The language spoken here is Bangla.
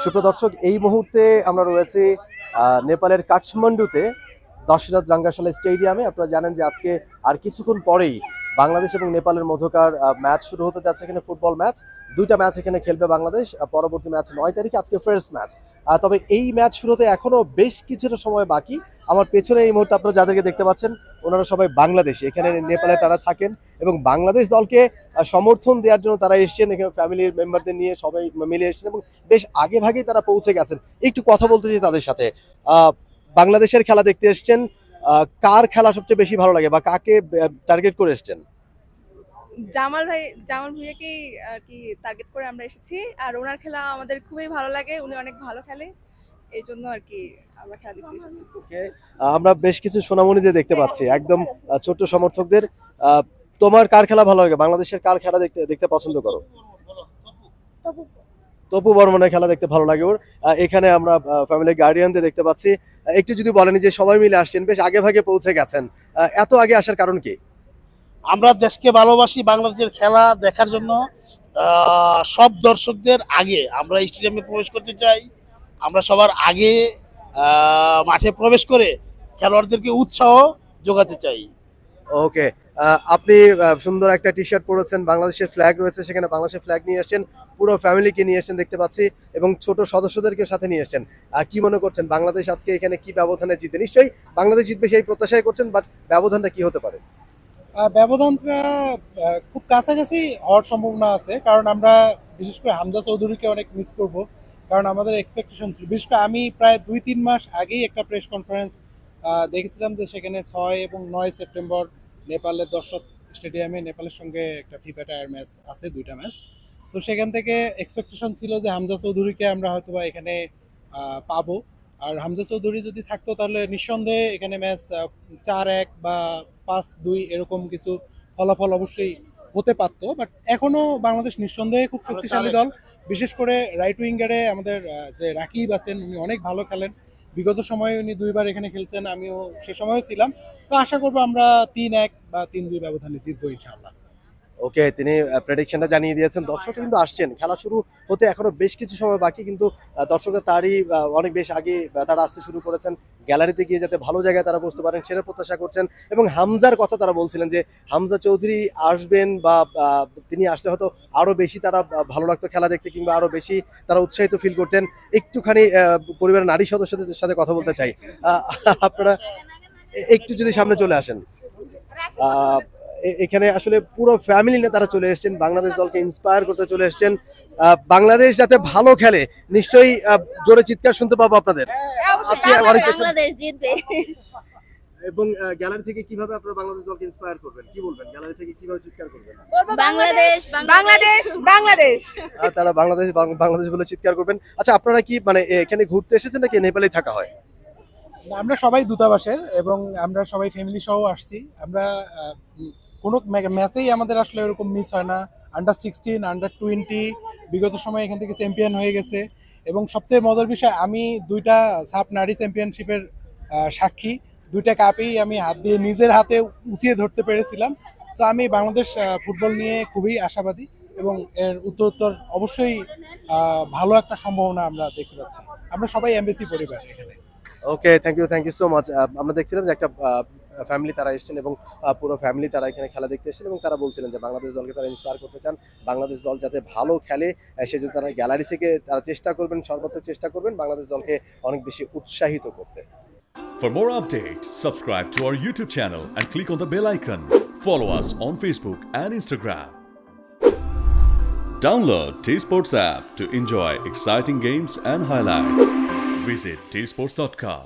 সুপ্রিয় দর্শক, এই মুহূর্তে আমরা রয়েছি নেপালের কাঠমান্ডুতে দশরথ রাঙ্গাশালা স্টেডিয়ামে। আপনারা জানেন যে আজকে আর কিছুক্ষণ পরেই বাংলাদেশ এবং নেপালের মধ্যকার ম্যাচ শুরু হতে যাচ্ছে। এখানে ফুটবল ম্যাচ, দুইটা ম্যাচ এখানে খেলবে বাংলাদেশ। পরবর্তী ম্যাচ 9 তারিখে, আজকে ফার্স্ট ম্যাচ। তবে এই ম্যাচ শুরুতে এখনো বেশ কিছুটা সময় বাকি। আমার পেছনে এই মুহূর্তে আপনারা যাদেরকে দেখতে পাচ্ছেন ওনারা সবাই বাংলাদেশি, এখানে নেপালে তারা থাকেন এবং বাংলাদেশ দলকে সমর্থন দেওয়ার জন্য তারা এসছেন। এখানে ফ্যামিলির মেম্বারদের নিয়ে সবাই মিলে এসছেন এবং বেশ আগে ভাগেই তারা পৌঁছে গেছেন। একটু কথা বলতে চাই তাদের সাথে। বাংলাদেশের খেলা দেখতে এসছেন, কার খেলা সবচেয়ে বেশি ভালো লাগে বা কাকে টার্গেট করে এসছেন? জামাল ভাইয়াকেই আর কি টার্গেট করে আমরা এসেছি। আর ওনার খেলা আমাদের খুবই ভালো লাগে, উনি অনেক ভালো খেলে, এই জন্য আর কি আমরা খেলা দেখতে এসেছি। আমরা বেশ কিছু সোনামণিদের দেখতে পাচ্ছি, একদম ছোট্ট সমর্থকদের। তোমার কার খেলা ভালো লাগে? বাংলাদেশের কার খেলা দেখতে পছন্দ করো? তপু বর্মনের খেলা দেখতে ভালো লাগে ওর। এখানে আমরা ফ্যামিলির গার্ডিয়ানদের দেখতে পাচ্ছি। একটু যদি বলেন যে সবাই মিলে আসছেন, বেশ আগে ভাগে পৌঁছে গেছেন, এত আগে আসার কারণ কি? আমরা দেশকে ভালোবাসি, বাংলাদেশের খেলা দেখার জন্য সব দর্শকদের আগে আমরা স্টেডিয়ামে প্রবেশ করতে চাই। আমরা সবার আগে মাঠে প্রবেশ করে খেলোয়াড়দেরকে উৎসাহ যোগাতে চাই। ওকে, আপনি সুন্দর একটা টি শার্ট পরেছেন, বাংলাদেশের ফ্ল্যাগ রয়েছে, সেখানে বাংলাদেশের ফ্ল্যাগ নিয়ে এসেছেন, পুরো ফ্যামিলিকে নিয়ে এসেছেন দেখতে পাচ্ছি এবং ছোট সদস্যদেরকে সাথে নিয়ে এসেছেন। কি মনে করছেন বাংলাদেশ আজকে এখানে কি ব্যবধানে জিতে? নিশ্চয়ই বাংলাদেশ জিতবে সেই প্রত্যাশাই করছেন, বাট ব্যবধানটা কি হতে পারে? ব্যবধানটা খুব কাছাকাছি হওয়ার সম্ভাবনা আছে, কারণ আমরা বিশেষ করে হামজা চৌধুরীকে অনেক মিস করব। কারণ আমাদের এক্সপেকটেশন ছিল, বিশেষ করে আমি প্রায় 2-3 মাস আগেই একটা প্রেস কনফারেন্স দেখেছিলাম যে সেখানে 6 এবং 9 সেপ্টেম্বর নেপালের দশরথ স্টেডিয়ামে নেপালের সঙ্গে একটা ফিফা টায়ার ম্যাচ আছে, 2টা ম্যাচ। তো সেখান থেকে এক্সপেকটেশন ছিল যে হামজা চৌধুরীকে আমরা হয়তোবা এখানে পাবো। আর হামজা চৌধুরী যদি থাকতো তাহলে নিঃসন্দেহে এখানে ম্যাচ 4-1 বা 5-2 এরকম কিছু ফলাফল অবশ্যই হতে পারতো। বাট এখনো বাংলাদেশ নিঃসন্দেহে খুব শক্তিশালী দল। বিশেষ করে রাইট উইঙ্গারে আমাদের যে রাকিব আছেন, উনি অনেক ভালো খেলেন। বিগত সময়ে উনি 2বার এখানে খেলছেন, আমিও সে সময়ও ছিলাম। তো আশা করবো আমরা 3-1 বা 3-2 ব্যবধানে জিতবো ইনশাআল্লাহ। ওকে, তিনি প্রেডিকশনটা জানিয়ে দিয়েছেন। দর্শক কিন্তু আসছেন, খেলা শুরু হতে এখনো বেশ কিছু সময় বাকি, কিন্তু দর্শকরা তারই অনেক বেশ আগে তারা আসতে শুরু করেছেন। গ্যালারিতে গিয়ে যাতে ভালো জায়গায় তারা বসতে পারেন সেটা প্রত্যাশা করছেন। এবং হামজার কথা তারা বলছিলেন যে হামজা চৌধুরী আসবেন বা তিনি আসলে হয়তো আরো বেশি তারা ভালো লাগতো খেলা দেখতে, কিংবা আরো বেশি তারা উৎসাহিত ফিল করতেন। একটুখানি পরিবারের নারী সদস্যদের সাথে কথা বলতে চাই। আপনারা একটু যদি সামনে চলে আসেন। এখানে আসলে পুরো ফ্যামিলি নিয়ে তারা চলে এসেছেন, বাংলাদেশ দলকে ইন্সপায়ার করতে চলে এসেছেন। বাংলাদেশ যাতে ভালো খেলে, নিশ্চয়ই জোরে চিৎকার শুনতে পাবো আপনাদের। বাংলাদেশ জিতবে। এবং গ্যালারি থেকে কিভাবে আপনারা বাংলাদেশ দলকে ইন্সপায়ার করবেন, কি বলবেন? গ্যালারি থেকে কিভাবে চিৎকার করবেন? বাংলাদেশ বাংলাদেশ বাংলাদেশ। তারা বাংলাদেশ বলে চিৎকার করবেন। আচ্ছা, আপনারা কি মানে এখানে ঘুরতে এসেছেন নাকি নেপালেই থাকা হয়? আমরা সবাই দূতাবাসের এবং আমরা সবাই ফ্যামিলি সহ আসছি। আমরা কোনো ম্যাচেই আমাদের আসলে এরকম মিস হয় না। আন্ডার-16, আন্ডার-20 বিগত সময় এখান থেকে চ্যাম্পিয়ন হয়ে গেছে। এবং সবচেয়ে মজার বিষয়, আমি 2টা সাব নারী চ্যাম্পিয়নশিপের সাক্ষী। 2টা কাপেই আমি হাত দিয়ে নিজের হাতে উঁচিয়ে ধরতে পেরেছিলাম। তো আমি বাংলাদেশ ফুটবল নিয়ে খুবই আশাবাদী এবং এর উত্তরোত্তর অবশ্যই ভালো একটা সম্ভাবনা আমরা দেখতে পাচ্ছি। আমরা সবাই এমবিসি পরিবার এখানে। ওকে, থ্যাংক ইউ সো মাচ। আমরা দেখছিলাম যে একটা ফ্যামিলি তারা এসেছেন এবং পুরো ফ্যামিলি তারা এখানে খেলা দেখতে এসেছেন এবং তারা বলছিলেন যে বাংলাদেশ দলকে তারা ইন্সপায়ার করতে চান, বাংলাদেশ দল যাতে ভালো খেলে সেজন্য তারা গ্যালারি থেকে তারা চেষ্টা করবেন, সর্বোচ্চ চেষ্টা করবেন বাংলাদেশ দলকে অনেক বেশি উৎসাহিত করতে। For more updates, subscribe to our YouTube channel and click on the bell icon. Follow us on Facebook and Instagram. Download T-Sports app to enjoy exciting games and highlights. Visit tsports.com.